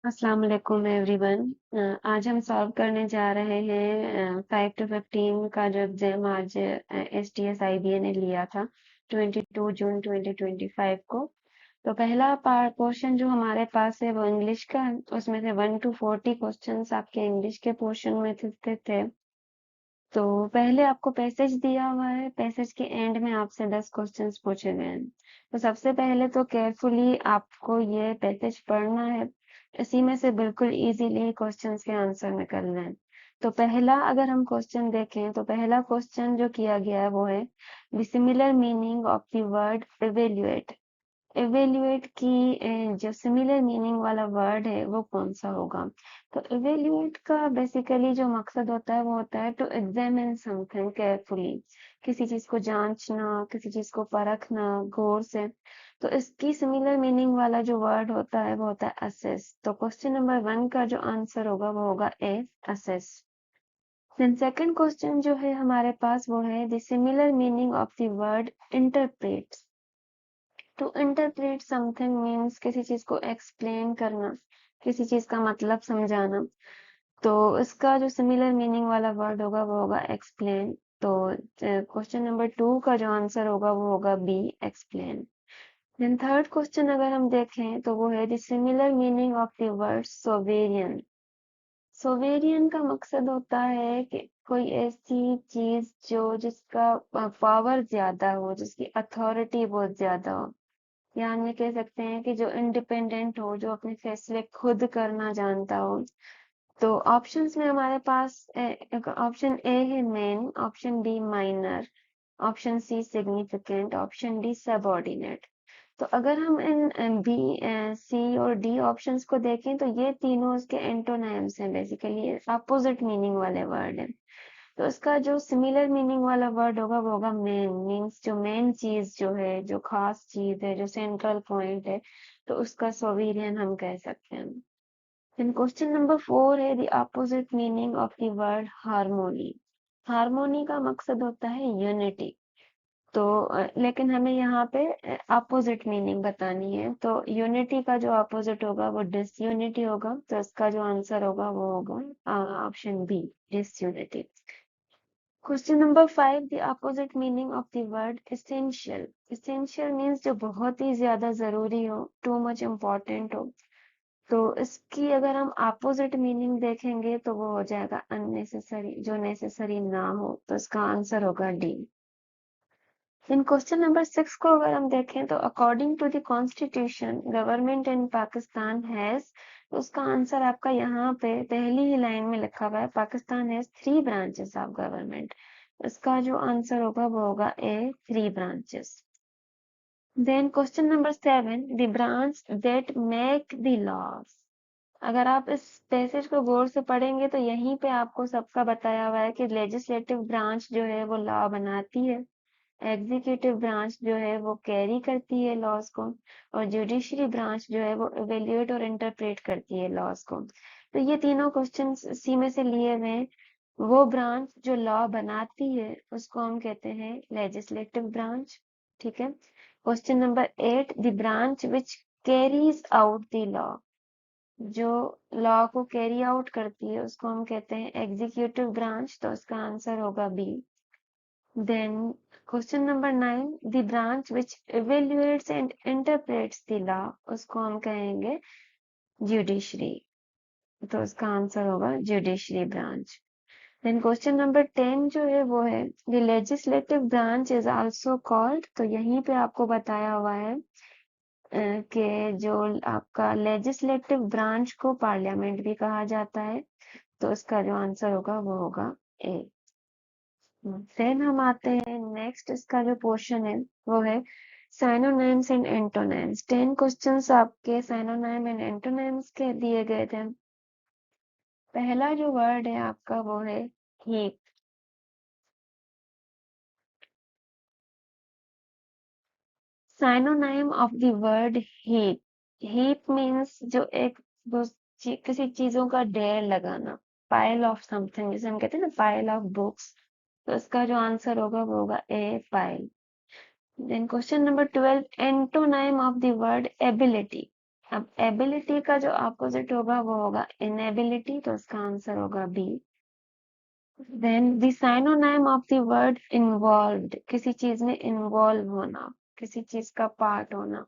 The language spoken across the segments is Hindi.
अस्सलाम वालेकुम एवरीवन। आज हम सॉल्व करने जा रहे हैं 5 to 15 का जो एग्जाम आज STS IBA ने लिया था 22 जून 2025 को। तो पहला पोर्शन जो हमारे पास है वो इंग्लिश का है। उसमें से 1 to 40 क्वेश्चंस आपके इंग्लिश के पोर्शन में थे। तो पहले आपको पैसेज दिया हुआ है, पैसेज के एंड में आपसे 10 क्वेश्चंस पूछे गए हैं। तो सबसे पहले तो केयरफुली आपको ये पैसेज पढ़ना है, इसी में से बिल्कुल इजीली क्वेश्चंस के आंसर निकलने हैं। तो पहला अगर हम क्वेश्चन देखें तो पहला क्वेश्चन जो किया गया है वो है the similar meaning of the word evaluate. Evaluate की जो सिमिलर मीनिंग वाला वर्ड है वो कौन सा होगा। तो इवेल्युएट का बेसिकली जो मकसद होता है वो होता है टू एग्जामिन समथिंग केयरफुली, किसी चीज को जांचना, किसी चीज को परखना गौर से। तो इसकी सिमिलर मीनिंग वाला जो वर्ड होता है वो होता है असेस। तो क्वेश्चन नंबर 1 का जो आंसर होगा वो होगा A, assess. Then second question जो है हमारे पास वो है the similar meaning of the word interpret. To interpret something means किसी चीज को एक्सप्लेन करना, किसी चीज का मतलब समझाना। तो इसका जो सिमिलर मीनिंग वाला वर्ड होगा वो होगा एक्सप्लेन। तो क्वेश्चन नंबर 2 का जो आंसर होगा वो होगा B, explain. Then third question अगर हम देखें तो वो है the similar meaning of the word sovereign. Sovereign का मकसद होता है कि कोई ऐसी चीज जो जिसका पावर ज्यादा हो, जिसकी अथॉरिटी बहुत ज्यादा हो, या हम ये कह सकते हैं कि जो इंडिपेंडेंट हो, जो अपने फैसले खुद करना जानता हो। तो ऑप्शंस में हमारे पास ऑप्शन ए है main, option B minor, option C significant, option D subordinate. तो अगर हम इन बी, सी और डी ऑप्शंस को देखें तो ये तीनों इसके एंटोनिम्स हैं, बेसिकली अपोजिट मीनिंग वाले वर्ड हैं। तो इसका जो सिमिलर मीनिंग वाला वर्ड होगा वो होगा मेन, मीन्स जो मेन चीज जो है, जो खास चीज है, जो सेंट्रल पॉइंट है, तो उसका सोवेरियन हम कह सकते हैं। देन क्वेश्चन नंबर 4 है the opposite meaning of the word harmony. Harmony का मकसद होता है यूनिटी। तो लेकिन हमें यहाँ पे अपोजिट मीनिंग बतानी है। तो यूनिटी का जो अपोजिट होगा वो डिसयूनिटी होगा। तो इसका जो आंसर होगा वो होगा option B, disunity. Question number 5 the opposite meaning of the word essential। essential means जो बहुत ही ज्यादा जरूरी हो, टू मच इम्पोर्टेंट हो। तो इसकी अगर हम अपोजिट मीनिंग देखेंगे तो वो हो जाएगा अननेसेसरी, जो नेसेसरी ना हो। तो इसका आंसर होगा डी। इन क्वेश्चन नंबर 6 को अगर हम देखें तो according to the constitution government in Pakistan has, तो उसका आंसर आपका यहाँ पे पहली ही लाइन में लिखा हुआ है, Pakistan has 3 branches of government. इसका जो आंसर होगा वो होगा A, 3 branches. Then question number 7 the branch that make the laws. अगर आप इस पैसेज को गौर से पढ़ेंगे तो यहीं पे आपको सबका बताया हुआ है कि लेजिस्लेटिव ब्रांच जो है वो लॉ बनाती है, एग्जीक्यूटिव ब्रांच जो है वो कैरी करती है लॉज को, और जुडिशरी ब्रांच जो है वो इवेल्युएट और इंटरप्रेट करती है लॉज को। तो ये तीनों क्वेश्चन सी में से लिए हुए हैं। वो ब्रांच जो लॉ बनाती है उसको हम कहते हैं लेजिस्लेटिव ब्रांच। ठीक है। Question number 8 the branch which carries out the law. जो लॉ को कैरी आउट करती है उसको हम कहते हैं एग्जीक्यूटिव ब्रांच। तो इसका आंसर होगा B. Then question number 9 the branch which evaluates and interprets the law, उसको हम कहेंगे जुडिशरी। तो इसका आंसर होगा judiciary branch. Then question number 10 जो है वो है the legislative branch is also called. तो यहीं पे आपको बताया हुआ है कि जो आपका लेजिस्लेटिव ब्रांच को पार्लियामेंट भी कहा जाता है। तो इसका जो आंसर होगा वो होगा ए। देन हम आते हैं नेक्स्ट, इसका जो पोर्शन है वो है साइनोनिम्स एंड एंटोनिम्स। 10 क्वेश्चंस आपके साइनोनिम एंड एंटोनिम्स के दिए गए थे। पहला जो वर्ड है आपका वो है heap. Synonym of the word heap. Heap means जो एक किसी चीजों का ढेर लगाना, पाइल ऑफ समथिंग, जैसे हम कहते हैं ना पाइल ऑफ बुक्स। तो इसका जो आंसर होगा वो होगा A, pile. Then question number 12 antonym of the word ability. अब एबिलिटी का जो अपोजिट होगा वो होगा इनएबिलिटी, तो इसका आंसर होगा B. Then the synonym of the word involved, किसी चीज में इन्वॉल्व होना, किसी चीज का पार्ट होना,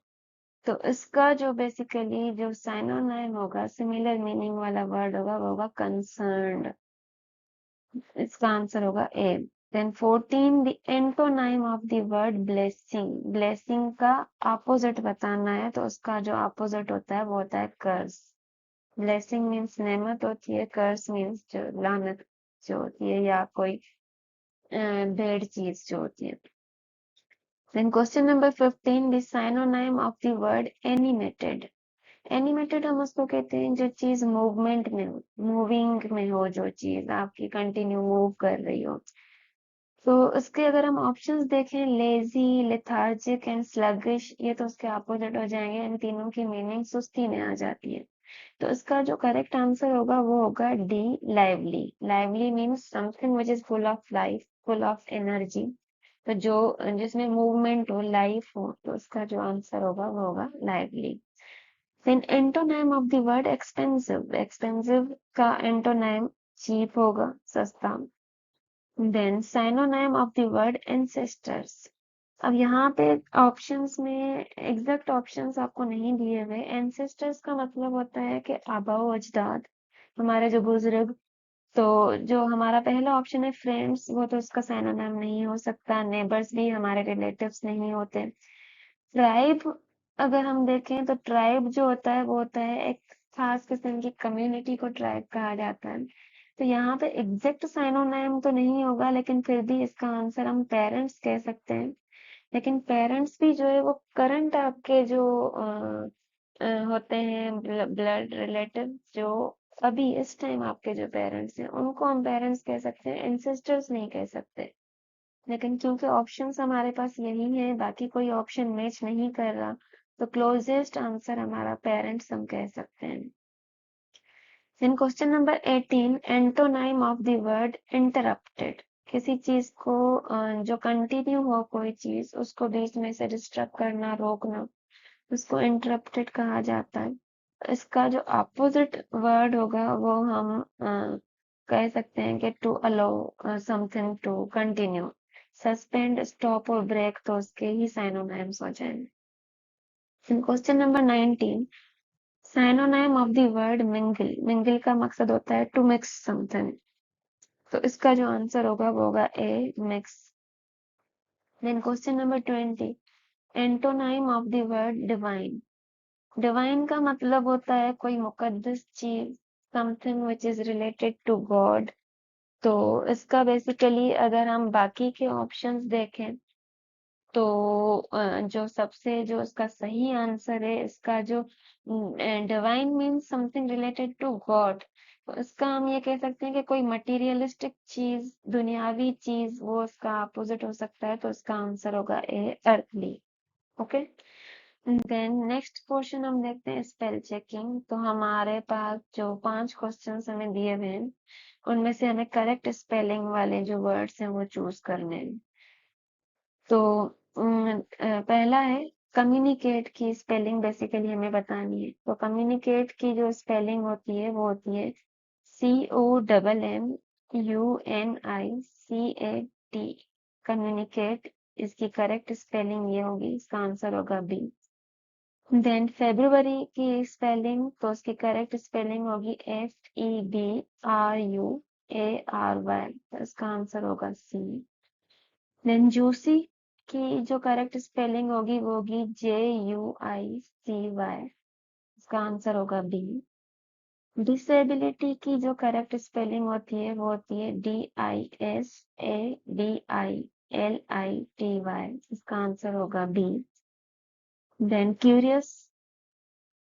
तो इसका जो बेसिकली जो साइनोनाइम होगा, सिमिलर मीनिंग वाला वर्ड होगा, वो होगा कंसर्न्ड। इसका आंसर होगा A. Then 14 the antonym of the word blessing, blessing का अपोजिट बताना है, तो उसका जो अपोजिट होता है वो होता है कर्स। ब्लेसिंग मीन्स नेमत होती है, कर्स मीन्स जो लानत जो होती है, या कोई बैड चीज जो होती है। Then question number 15 the synonym of the word animated. Animated हम उसको कहते हैं जो चीज मूवमेंट में हो, मूविंग में हो, जो चीज आपकी कंटिन्यू मूव कर रही हो। तो इसके अगर हम ऑप्शंस देखें, लेजी, लेथार्जिक एंड स्लगिश, ये तो उसके अपोजिट हो जाएंगे। इन तीनों की मीनिंग सुस्ती में आ जाती है। तो इसका जो करेक्ट आंसर होगा वो होगा D, lively. Lively means something which is full of life, full of energy. तो जो जिसमें मूवमेंट हो, लाइफ हो, तो इसका जो आंसर होगा वो होगा lively. Then antonym of the word expensive, expensive का एंटोनाइम चीप होगा, सस्ता। Then synonym of the word ancestors. अब यहाँ पे ऑप्शंस में एग्जैक्ट ऑप्शंस आपको नहीं दिए हुए। एंसेस्टर्स का मतलब होता है कि आबाओ अजदाद, हमारे जो बुजुर्ग। तो जो हमारा पहला ऑप्शन है फ्रेंड्स, वो तो उसका साइनोनाइम नहीं हो सकता। नेबर्स भी हमारे रिलेटिव्स नहीं होते। ट्राइब अगर हम देखें तो ट्राइब जो होता है वो होता है एक खास किस्म की कम्युनिटी को ट्राइब कहा जाता है। तो यहाँ पे एग्जैक्ट साइनोनाइम तो नहीं होगा, लेकिन फिर भी इसका आंसर हम पेरेंट्स कह सकते हैं। लेकिन पेरेंट्स भी जो है वो करंट आपके जो होते हैं ब्लड रिलेटिव, जो अभी इस टाइम आपके जो पेरेंट्स हैं उनको हम पेरेंट्स कह सकते हैं, एंसेस्टर्स नहीं कह सकते। लेकिन क्योंकि ऑप्शंस हमारे पास यही है, बाकी कोई ऑप्शन मैच नहीं कर रहा, तो क्लोजेस्ट आंसर हमारा पेरेंट्स हम कह सकते हैं। Then question number 18 antonym of the word interrupted. किसी चीज को जो कंटिन्यू हो कोई चीज, उसको बीच में से डिस्टर्ब करना, रोकना, उसको इंटरप्टेड कहा जाता है। इसका जो अपोजिट वर्ड होगा वो हम कह सकते हैं कि to allow something to continue. Suspend, stop और ब्रेक तो उसके ही साइनोनाइम्स हो जाएंगे। Question number 19 synonym of the word mingle. Mingle का मकसद होता है टू मिक्स समथिंग, तो इसका जो आंसर होगा वो होगा A, mix. Then question number 20 antonym of the word divine. Divine का मतलब होता है कोई मुकद्दस चीज, something which is related to God. तो इसका बेसिकली अगर हम बाकी के ऑप्शंस देखें तो जो सबसे जो इसका सही आंसर है, इसका जो divine means something related to God, तो इसका हम ये कह सकते हैं कि कोई मटेरियलिस्टिक चीज, दुनियावी चीज, वो इसका अपोजिट हो सकता है। तो इसका आंसर होगा A, earthly. Okay. Then next question हम देखते हैं स्पेल चेकिंग। तो हमारे पास जो 5 क्वेश्चंस हमें दिए हुए हैं, उनमें से हमें करेक्ट स्पेलिंग वाले जो वर्ड्स हैं वो चूज करने हैं। तो पहला है कम्युनिकेट की स्पेलिंग बेसिकली हमें बतानी है। तो कम्युनिकेट की जो स्पेलिंग होती है वो होती है COMMUNICAT। कम्युनिकेट, इसकी करेक्ट स्पेलिंग ये होगी, इसका आंसर होगा बी। देन फेब्रुवरी की स्पेलिंग, तो उसकी करेक्ट स्पेलिंग होगी FEBRUARY, तो इसका आंसर होगा सी। देन जूसी की जो करेक्ट स्पेलिंग होगी वो होगी JUICY, इसका आंसर होगा बी। डिसेबिलिटी की जो करेक्ट स्पेलिंग होती है वो होती है DISABILITY, इसका आंसर होगा बी। देन क्यूरियस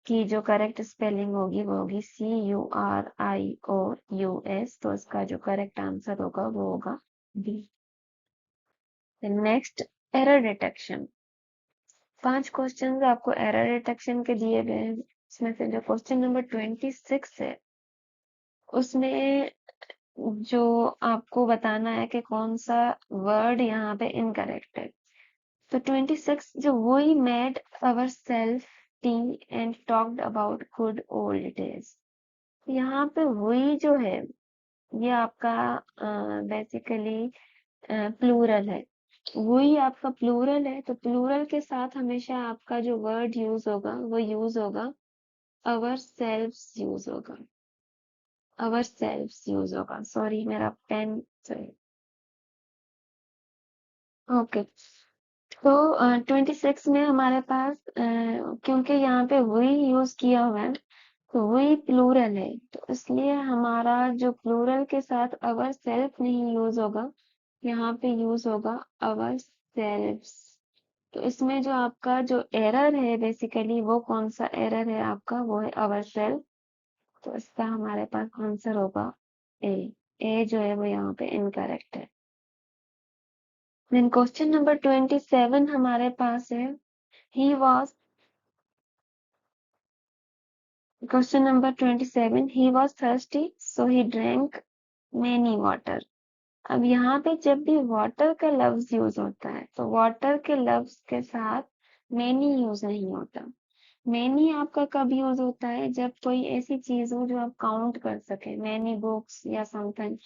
की जो करेक्ट स्पेलिंग होगी वो होगी CURIOUS, तो इसका जो करेक्ट आंसर होगा वो होगा B. Next, error detection. 5 question आपको एरर डिटेक्शन के दिए गए हैं। इसमें से जो क्वेश्चन नंबर 26 है उसमें जो आपको बताना है कि कौन सा वर्ड यहाँ पे इनकरेक्ट है। तो 26 जो we made our self tea and talked about good old days. यहाँ पे we जो है ये आपका बेसिकली प्लूरल है। we आपका प्लूरल है, तो प्लूरल के साथ हमेशा आपका जो वर्ड यूज होगा वो यूज होगा अवर सेल्व्स यूज होगा, अवर सेल्व्स यूज होगा। सॉरी मेरा पेन, सॉरी। ओके, तो 26 में हमारे पास क्योंकि यहाँ पे we यूज किया हुआ है तो we प्लूरल है, तो इसलिए हमारा जो प्लूरल के साथ अवर सेल्फ नहीं यूज होगा, यहाँ पे यूज होगा अवर सेल्व्स। तो इसमें जो आपका जो एरर है बेसिकली वो कौन सा एरर है आपका, वो है अवर सेल्फ। तो इसका हमारे पास आंसर होगा ए। ए जो है वो यहाँ पे इनकरेक्ट है। देन क्वेश्चन नंबर 27 हमारे पास है, he was, question number 27, he was thirsty so he drank many water। अब यहाँ पे जब भी वाटर का लफ्ज यूज होता है तो वाटर के लफ्ज के साथ many यूज नहीं होता। many आपका कब यूज होता है, जब कोई ऐसी चीज हो जो आप काउंट कर सके, many बुक्स या समथिंग।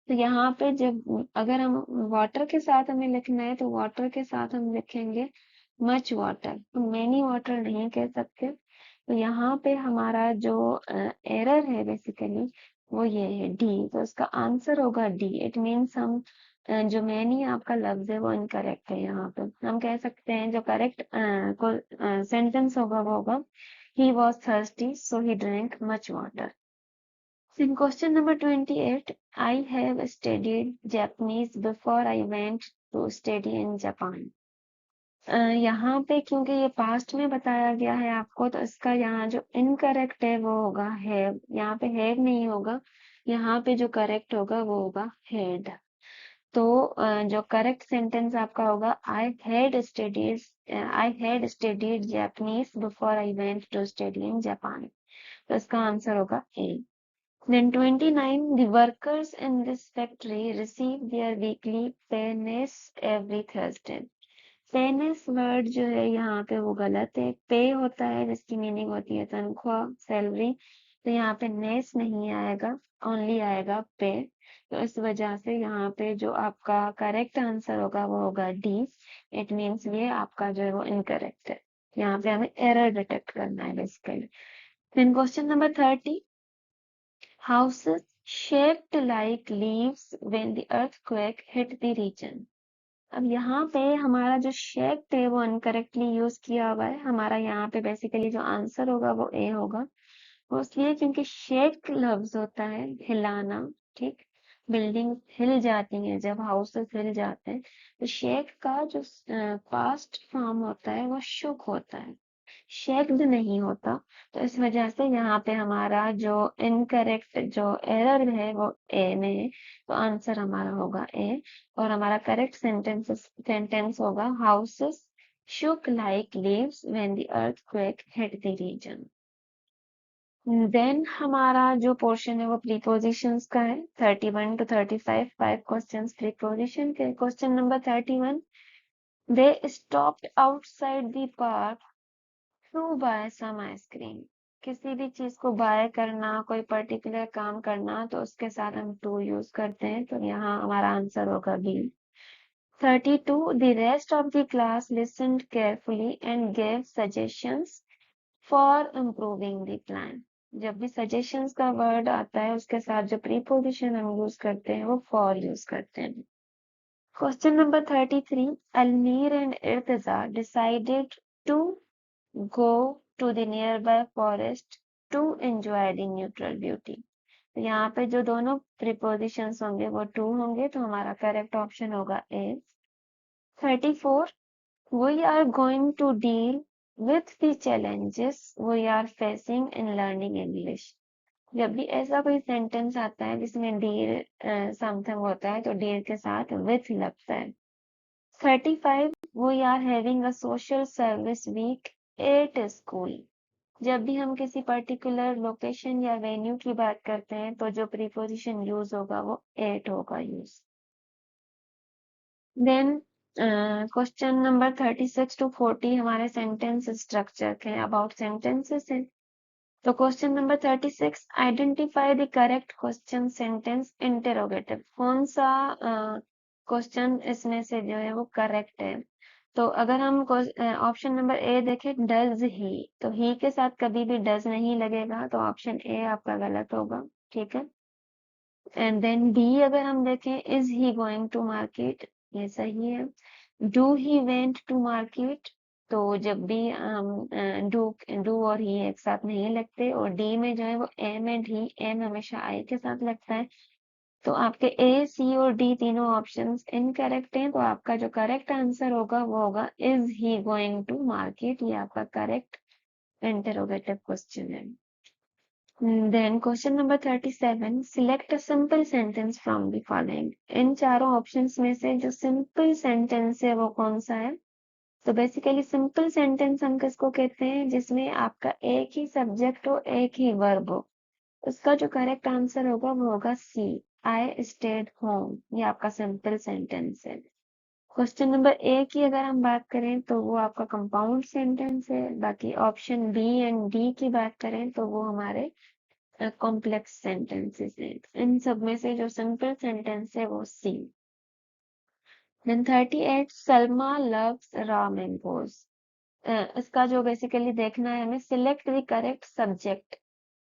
तो यहाँ पे जब अगर हम वाटर के साथ हमें लिखना है तो वाटर के साथ हम लिखेंगे मच वाटर, तो many वाटर नहीं कह सकते। तो यहाँ पे हमारा जो एरर है बेसिकली वो ये है डी, तो इसका आंसर होगा डी। इट मीन्स हम जो मैनी आपका लफ्ज है वो इनकरेक्ट है। यहाँ पे हम कह सकते हैं जो करेक्ट को सेंटेंस होगा वो होगा he was thirsty so he drank much water. In question number 28, I have studied Japanese before I went to study in Japan। यहाँ पे क्योंकि ये पास्ट में बताया गया है आपको, तो इसका यहाँ जो इनकरेक्ट है वो होगा हैव। यहाँ पे हैव नहीं होगा, यहाँ पे जो करेक्ट होगा वो होगा हैड। तो जो करेक्ट सेंटेंस आपका होगा I had studied Japanese before I went to study in Japan. तो इसका आंसर होगा A. Then 29, the workers in this factory receive their weekly payments every Thursday। पेनेस वर्ड जो है यहाँ पे वो गलत है। पे होता है जिसकी मीनिंग होती है तनख्वाह, सैलरी। तो यहाँ पे नेस नहीं आएगा, ओनली आएगा पे। तो इस वजह से यहाँ पे जो आपका करेक्ट आंसर होगा वो होगा डी। इट मीन्स ये आपका जो है वो इनकरेक्ट है। यहाँ पे हमें एरर डिटेक्ट करना है basically. Then question number 30, houses shaped like leaves when the earthquake hit the region। अब यहाँ पे हमारा जो शेक्ड है वो इनकरेक्टली यूज किया हुआ है। हमारा यहाँ पे बेसिकली जो आंसर होगा वो ए होगा। वो इसलिए क्योंकि शेक लफ्ज होता है हिलाना, ठीक। बिल्डिंग हिल जाती हैं, जब हाउसेस हिल जाते हैं तो शेक का जो पास्ट फॉर्म होता है वो शुक होता है, शेक्ड नहीं होता। तो इस वजह से यहाँ पे हमारा जो इनकरेक्ट जो एरर है वो ए में है। तो आंसर हमारा होगा ए। और हमारा करेक्ट सेंटेंस होगा houses shook like leaves when the earthquake hit the region। देन हमारा जो पोर्शन है वो प्रीपोजिशंस का है। 31 to 35 5 क्वेश्चंस प्रीपोजिशन के। Question number 31, they stopped outside the park to buy some ice cream। किसी भी चीज को बाय करना, कोई पर्टिकुलर काम करना, तो उसके साथ हम टू यूज करते हैं। तो यहाँ हमारा आंसर होगा B. 32, the rest of the class listened carefully and gave suggestions for improving the plan। जब भी suggestions का वर्ड आता है उसके साथ जो प्रीपोजिशन हम यूज करते हैं वो फॉर यूज करते हैं। Question number 33, Almir and Irtaza decided to go to the nearby forest to enjoy the neutral beauty। तो यहाँ पे जो दोनों प्रीपोजिशंस होंगे वो टू होंगे, तो हमारा करेक्ट ऑप्शन होगा ए। 34, we are going to deal with the challenges we are facing in learning English। जब भी ऐसा कोई सेंटेंस आता है जिसमें डील समथिंग होता है तो डील के साथ विथ लगता है। 35, we are having a social service week at school। जब भी हम किसी पर्टिकुलर लोकेशन या वेन्यू की बात करते हैं तो जो प्रीपोजिशन यूज होगा वो एट होगा use. Then question number 36 to 40 हमारे सेंटेंस स्ट्रक्चर के अबाउट सेंटेंसेस हैं। तो क्वेश्चन number 36, identify the correct question sentence interrogative. कौन सा क्वेश्चन इसमें से जो है वो करेक्ट है? तो अगर हम ऑप्शन नंबर ए देखें, डज ही, तो ही के साथ कभी भी डज नहीं लगेगा, तो ऑप्शन ए आपका गलत होगा। ठीक है। एंड देन बी अगर हम देखें, is he going to market, ये सही है। Do he went to market, तो जब भी हम डू और ही एक साथ नहीं लगते, और डी में जो है वो एम एंड ही, एम हमेशा आई के साथ लगता है। तो आपके ए, सी और डी तीनों ऑप्शंस इनकरेक्ट हैं, तो आपका जो करेक्ट आंसर होगा वो होगा is he going to market. ये आपका करेक्ट इंटरोगेटिव क्वेश्चन है। Then question number 37, select a simple sentence from the following. इन चारों ऑप्शंस में से जो सिंपल सेंटेंस है वो कौन सा है? तो बेसिकली सिंपल सेंटेंस हम किसको कहते हैं? जिसमें आपका एक ही सब्जेक्ट हो, एक ही वर्ब हो। उसका जो करेक्ट आंसर होगा वो होगा सी, आई स्टेड होम। ये आपका सिंपल सेंटेंस है। क्वेश्चन नंबर ए की अगर हम बात करें तो वो आपका कंपाउंड सेंटेंस है। बाकी ऑप्शन बी एंड डी की बात करें तो वो हमारे कॉम्प्लेक्स सेंटेंसेस हैं। इन सब में से जो सिंपल सेंटेंस है वो C. Then 38, Salma loves raw mangoes. इसका जो बेसिकली देखना है हमें, सिलेक्ट द करेक्ट सब्जेक्ट।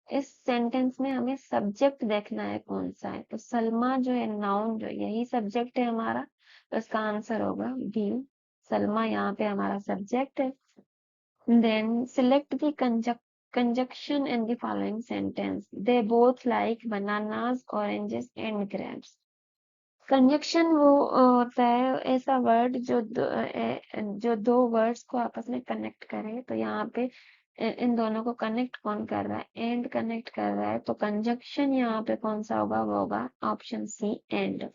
इस सेंटेंस में हमें सब्जेक्ट देखना है कौन सा है। तो सलमा जो है नाउन, जो यही सब्जेक्ट है हमारा, तो इसका आंसर होगा बी, सलमा यहाँ पे हमारा सब्जेक्ट है। Then select the conjunction in the following sentence. They both like bananas, oranges and grapes. Conjunction वो होता है ऐसा वर्ड जो दो वर्ड्स को आपस में कनेक्ट करे। तो यहाँ पे इन दोनों को कनेक्ट कौन कर रहा है? एंड कनेक्ट कर रहा है। तो कंजक्शन यहाँ पे कौन सा होगा? वो होगा option C, and.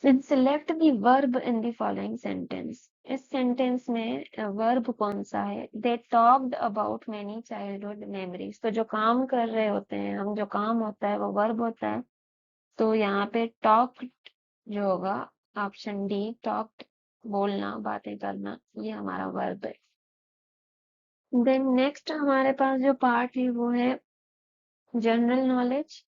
Then select the verb in the following sentence. इस सेंटेंस में वर्ब कौन सा है? They talked about many childhood memories. तो जो काम कर रहे होते हैं हम, जो काम होता है वो वर्ब होता है। तो यहाँ पे talked जो होगा ऑप्शन डी, talked, बोलना, बातें करना, ये हमारा वर्ब है। देन नेक्स्ट हमारे पास जो पार्ट है वो है general knowledge.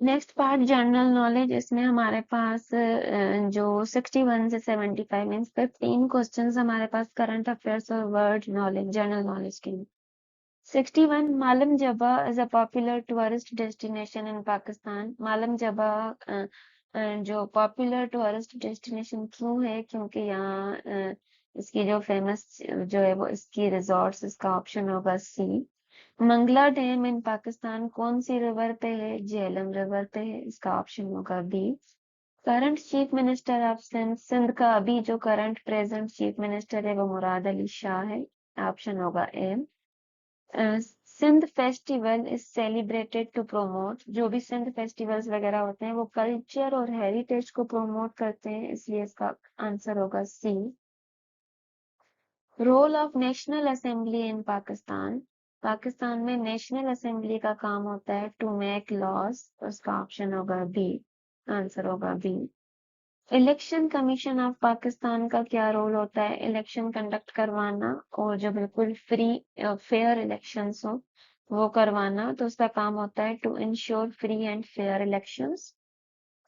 Next part general knowledge. इसमें हमारे पास जो 61 से 75 मीन्स 15 क्वेश्चंस हमारे पास करंट अफेयर्स और वर्ल्ड नॉलेज, जनरल नॉलेज के लिए। 61, Malam Jabba is a popular tourist destination in Pakistan. Malam Jabba जो पॉपुलर टूरिस्ट डेस्टिनेशन क्यों है? क्योंकि यहाँ इसकी जो फेमस जो है वो इसकी रिजॉर्ट्स, इसका ऑप्शन होगा सी। मंगला डैम इन पाकिस्तान कौन सी रिवर पे है? झेलम रिवर पे है, इसका ऑप्शन होगा B. Current chief minister of Sindh, Sindh का अभी जो करंट प्रेजेंट चीफ मिनिस्टर है वो मुराद अली शाह है, ऑप्शन होगा A. Sindh festival is celebrated to promote. जो भी सिंध फेस्टिवल्स वगैरह होते हैं वो कल्चर और हेरिटेज को प्रोमोट करते हैं, इसलिए इसका आंसर होगा C. Role of national assembly in Pakistan. Pakistan में नेशनल असेंबली का काम होता है टू मेक लॉज, उसका ऑप्शन होगा बी, आंसर होगा B. Election commission of Pakistan का क्या रोल होता है? इलेक्शन कंडक्ट करवाना और जो बिल्कुल फ्री फेयर इलेक्शंस हो वो करवाना। तो उसका काम होता है to ensure free and fair elections.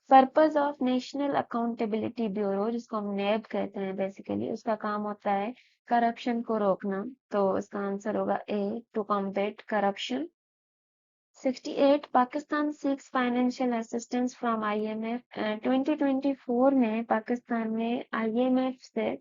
Purpose of national accountability bureau, जिसको हम नेब कहते हैं बेसिकली, उसका काम होता है करप्शन को रोकना। तो इसका आंसर होगा A, to combat corruption. 68, Pakistan seeks financial assistance from IMF. 2024 में पाकिस्तान ने आईएमएफ से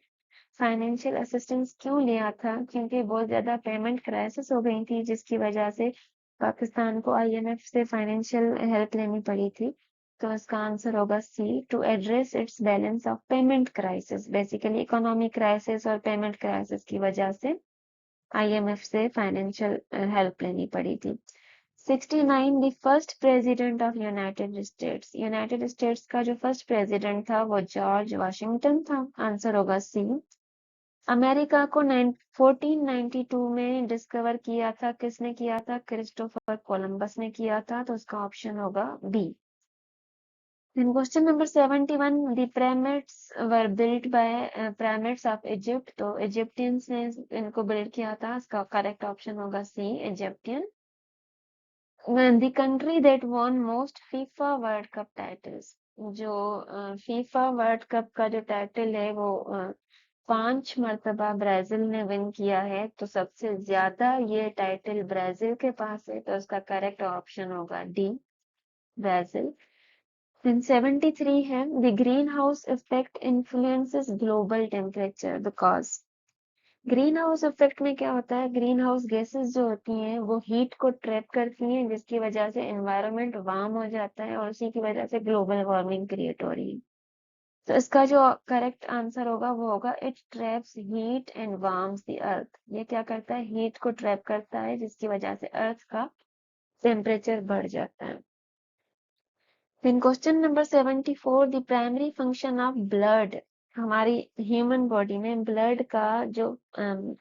फाइनेंशियल असिस्टेंस क्यों लिया था? क्योंकि बहुत ज्यादा पेमेंट क्राइसिस हो गई थी, जिसकी वजह से पाकिस्तान को आईएमएफ से फाइनेंशियल हेल्प लेनी पड़ी थी। तो इसका आंसर होगा C, to address its balance of payment crisis. Basically economic crisis और पेमेंट क्राइसिस की वजह से आईएमएफ से फाइनेंशियल हेल्प लेनी पड़ी थी। 69, the first president of United states. United states का जो फर्स्ट प्रेसिडेंट था वो जॉर्ज वाशिंगटन था, आंसर होगा सी। अमेरिका को 1492 में डिस्कवर किया था, किसने किया था? क्रिस्टोफर कोलंबस ने किया था, तो उसका ऑप्शन होगा B. Then question number 71, the pyramids were built by pyramids of Egypt. तो Egyptians ने इनको build किया था. इसका correct option होगा C, Egyptian. The country that won most FIFA World Cup titles. जो FIFA World Cup का जो टाइटल है वो 5 मर्तबा ब्राजील ने विन किया है. तो सबसे ज्यादा ये टाइटल ब्राजील के पास है. तो इसका करेक्ट ऑप्शन होगा डी, ब्राजील. Then 73 है, the greenhouse effect influences global temperature because. Green house effect में क्या होता है, ग्रीन हाउस गैसेस जो होती हैं वो हीट को ट्रैप करती हैं, जिसकी वजह से एनवायरनमेंट वार्म हो जाता है और उसी की वजह से ग्लोबल वार्मिंग क्रिएट हो रही है. तो इसका जो करेक्ट आंसर होगा वो होगा it traps heat and warms the earth. ये क्या करता है, हीट को ट्रैप करता है, जिसकी वजह से अर्थ का टेम्परेचर बढ़ जाता है. Then question number 74, the primary function of blood. हमारी ह्यूमन बॉडी में ब्लड का जो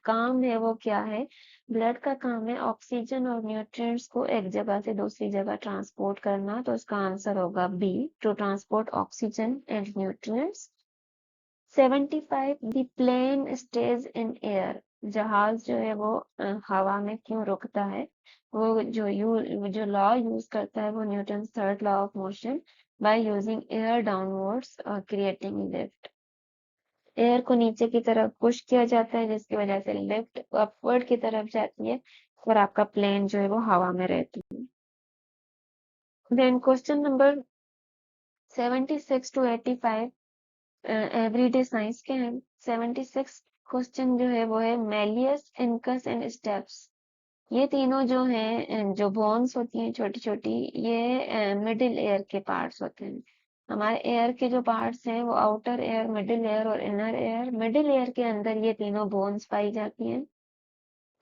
काम है वो क्या है. ब्लड का काम है ऑक्सीजन और न्यूट्रिएंट्स को एक जगह से दूसरी जगह ट्रांसपोर्ट करना. तो इसका आंसर होगा B, to transport oxygen and nutrients. 75, the plane stays in air. जहाज जो है वो हवा में क्यों रुकता है. वो जो लॉ यूज करता है वो Newton third law of motion, by using air downwards और क्रिएटिंग लिफ्ट. एयर को नीचे की तरफ पुश किया जाता है, जिसकी वजह से लिफ्ट अपवर्ड की तरफ जाती है और आपका प्लेन जो है वो हवा में रहती है. Then question number 76 to 85 everyday science के हैं. 76 क्वेश्चन जो है वो है मेलियस, इनकस एंड स्टेप्स. ये तीनों जो हैं जो बोन्स होती हैं छोटी छोटी, ये मिडिल एयर के पार्ट्स होते हैं. हमारे एयर के जो पार्ट्स हैं वो आउटर एयर, मिडिल एयर और इनर एयर. मिडिल एयर के अंदर ये तीनों बोन्स पाई जाती हैं.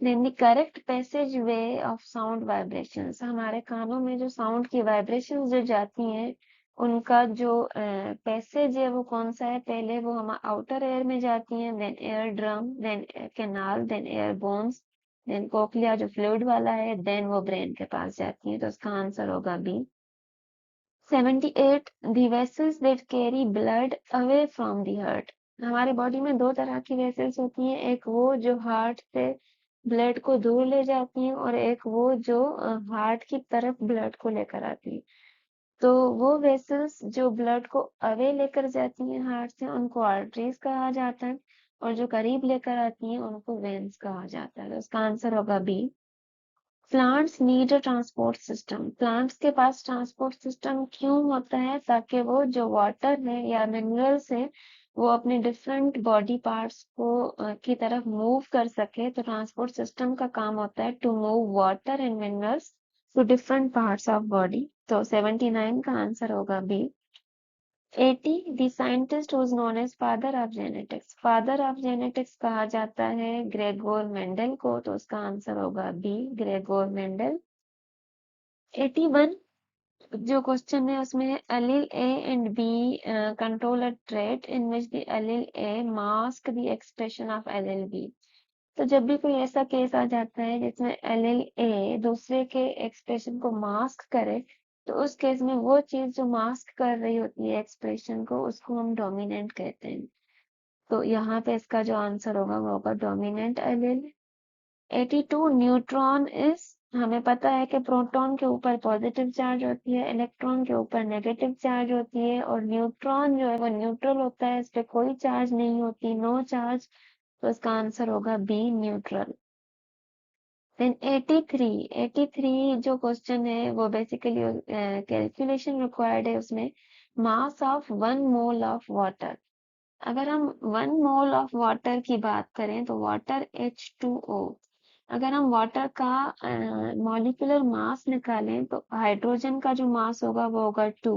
Then the correct passage way of sound vibrations. हमारे कानों में जो साउंड की वाइब्रेशंस जो जाती हैं उनका जो पैसेज है वो कौन सा है. पहले वो हम आउटर एयर में जाती हैं, then air drum, then canal, then air bones, then cochlea जो फ्लूइड वाला है, देन वो ब्रेन के पास जाती है. तो इसका आंसर होगा B. 78, the vessels that carry blood away from the heart. हमारे बॉडी में दो तरह की वेसल्स होती हैं, एक वो जो हार्ट से ब्लड को दूर ले जाती हैं और एक वो जो हार्ट की तरफ ब्लड को लेकर आती है. तो वो वेसल्स जो ब्लड को अवे लेकर जाती हैं हार्ट से, उनको आर्टरीज कहा जाता है, और जो करीब लेकर आती हैं उनको वेन्स कहा जाता है. तो इसका आंसर होगा B. Plants need a transport system. Plants के पास ट्रांसपोर्ट सिस्टम क्यों होता है, ताकि वो जो वाटर है या मिनरल्स है वो अपने डिफरेंट बॉडी पार्ट्स को की तरफ मूव कर सके. तो ट्रांसपोर्ट सिस्टम का काम होता है to move water and minerals to different parts of body. तो 79 का आंसर होगा B. 80, the scientist who is known as father of genetics. Father of genetics कहा जाता है ग्रेगोर मेंडल को. तो उसका आंसर होगा बी, ग्रेगोर मेंडल. 81 जो क्वेश्चन है उसमें है allele A and B control a trait in which the allele A mask the expression of allele B. तो जब भी कोई ऐसा केस आ जाता है जिसमें allele A दूसरे के एक्सप्रेशन को मास्क करे, तो उस केस में वो चीज जो मास्क कर रही होती है एक्सप्रेशन को, उसको हम डोमिनेंट कहते हैं. तो यहाँ पे इसका जो आंसर होगा वो होगा डोमिनेंट एलील. 82, neutron is. हमें पता है कि प्रोटॉन के ऊपर पॉजिटिव चार्ज होती है, इलेक्ट्रॉन के ऊपर नेगेटिव चार्ज होती है, और न्यूट्रॉन जो है वो न्यूट्रल होता है, इस पे कोई चार्ज नहीं होती, नो चार्ज. तो इसका आंसर होगा बी, न्यूट्रल. देन 83 जो क्वेश्चन है वो बेसिकली कैलकुलेशन रिक्वायर्ड है. उसमें mass of 1 mole of water. अगर हम 1 मोल ऑफ वाटर की बात करें तो वाटर H2O, अगर हम वाटर का मॉलिक्यूलर मास निकालें तो हाइड्रोजन का जो मास होगा वो होगा 2,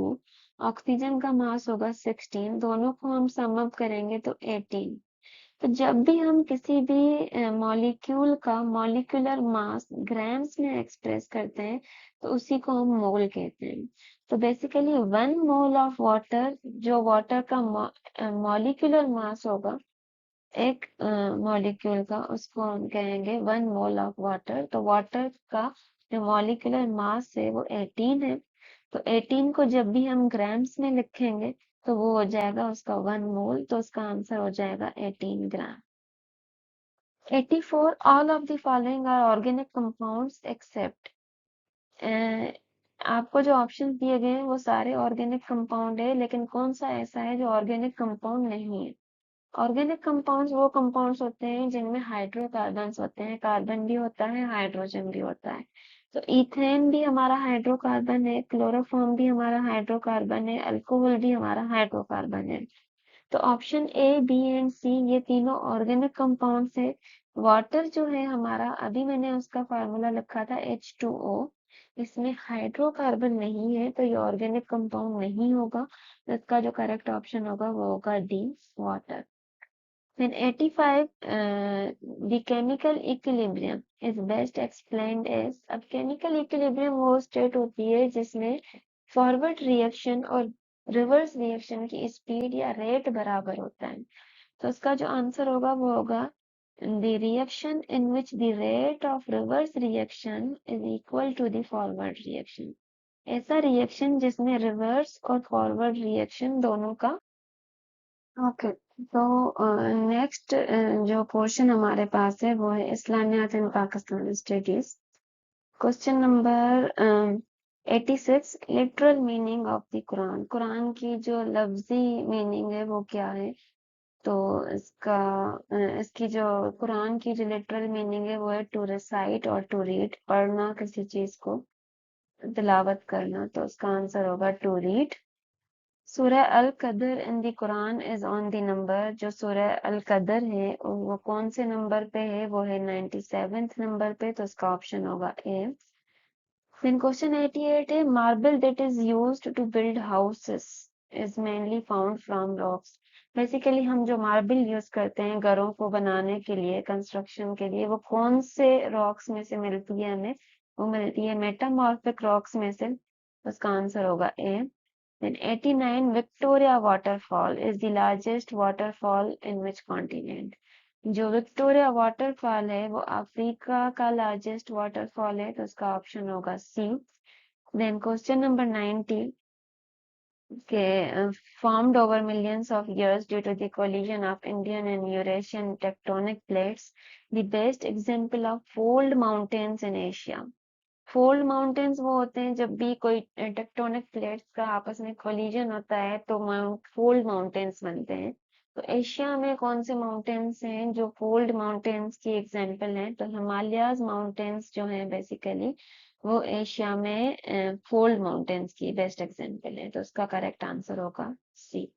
ऑक्सीजन का मास होगा 16, दोनों को हम सम अप करेंगे तो 18. तो जब भी हम किसी भी मॉलिक्यूल का मॉलिक्यूलर मास ग्राम्स में एक्सप्रेस करते हैं तो उसी को हम मोल कहते हैं. तो बेसिकली 1 मोल ऑफ वाटर, जो वाटर का मॉलिक्यूलर मास होगा एक मॉलिक्यूल का, उसको हम कहेंगे 1 मोल ऑफ वाटर. तो वाटर का जो मॉलिक्यूलर मास है वो 18 है. तो 18 को जब भी हम ग्राम्स में लिखेंगे तो वो हो जाएगा उसका 1 मोल, तो उसका आंसर हो जाएगा 18 gram. 84 all of the following are organic compounds except. आपको जो ऑप्शन दिए गए हैं वो सारे ऑर्गेनिक कंपाउंड है, लेकिन कौन सा ऐसा है जो ऑर्गेनिक कंपाउंड नहीं है। ऑर्गेनिक कंपाउंड्स वो कंपाउंड्स होते हैं जिनमें हाइड्रोकार्बन्स होते हैं, कार्बन भी होता है, हाइड्रोजन भी होता है। तो इथेन भी हमारा हाइड्रोकार्बन है, क्लोरोफॉर्म भी हमारा हाइड्रोकार्बन है, अल्कोहल भी हमारा हाइड्रोकार्बन है। तो ऑप्शन ए, बी एंड सी ये तीनों ऑर्गेनिक कंपाउंड्स है। वाटर जो है हमारा, अभी मैंने उसका फार्मूला लिखा था H2O, इसमें हाइड्रोकार्बन नहीं है तो ये ऑर्गेनिक कंपाउंड नहीं होगा। तो इसका जो करेक्ट ऑप्शन होगा वो होगा D, water. Then 85, the chemical equilibrium is best explained as, अब chemical equilibrium वो स्टेट होती है जिसमें फॉरवर्ड रिएक्शन और रिवर्स रिएक्शन की स्पीड या रेट बराबर होता है। तो इसका जो आंसर होगा वो होगा the reaction in which the rate of reverse reaction is equal to the forward reaction। ऐसा रिएक्शन जिसमें रिवर्स और फॉरवर्ड रिएक्शन दोनों का। ओके, तो नेक्स्ट जो पोर्शन हमारे पास है वो है Islamiyat in Pakistan studies. Question number 86, literal meaning of the Quran. Quran की जो लफ्जी मीनिंग है वो क्या है। तो इसकी जो कुरान की जो लिटरल मीनिंग है वो है टू रिसाइट और टू रीड, पढ़ना किसी चीज को, तिलावत करना। तो उसका आंसर होगा टू रीड। सूरह अल कदर in the Quran is on the number. जो सूरह अल कदर है वो कौन से नंबर पे है, वो है 97th नंबर पे। तो इसका ऑप्शन होगा ए। Then question 88 है, marble that is used to build houses is mainly found from rocks। Basically हम जो मार्बल यूज करते हैं घरों को बनाने के लिए, कंस्ट्रक्शन के लिए, वो कौन से रॉक्स में से मिलती है हमें, वो मिलती है मेटामॉर्फिक रॉक्स में से। उसका आंसर होगा A. Then 89, Victoria waterfall is the largest waterfall in which continent। जो विक्टोरिया वाटरफॉल है वो अफ्रीका का लार्जेस्ट वाटरफॉल है। तो उसका ऑप्शन होगा सी। देन क्वेश्चन नंबर 90 के, formed over millions of years due to the collision of Indian and Eurasian tectonic plates, the best example of fold mountains in Asia। Fold mountains वो होते हैं जब भी कोई टेक्टोनिक प्लेट्स का आपस में कोलिजन होता है तो फोल्ड माउंटेन्स बनते हैं। तो एशिया में कौन से माउंटेन्स हैं जो फोल्ड माउंटेन्स की एग्जांपल हैं। तो हिमालयाज माउंटेन्स जो हैं बेसिकली वो एशिया में फोल्ड माउंटेन्स की बेस्ट एग्जांपल है। तो उसका करेक्ट आंसर होगा सी।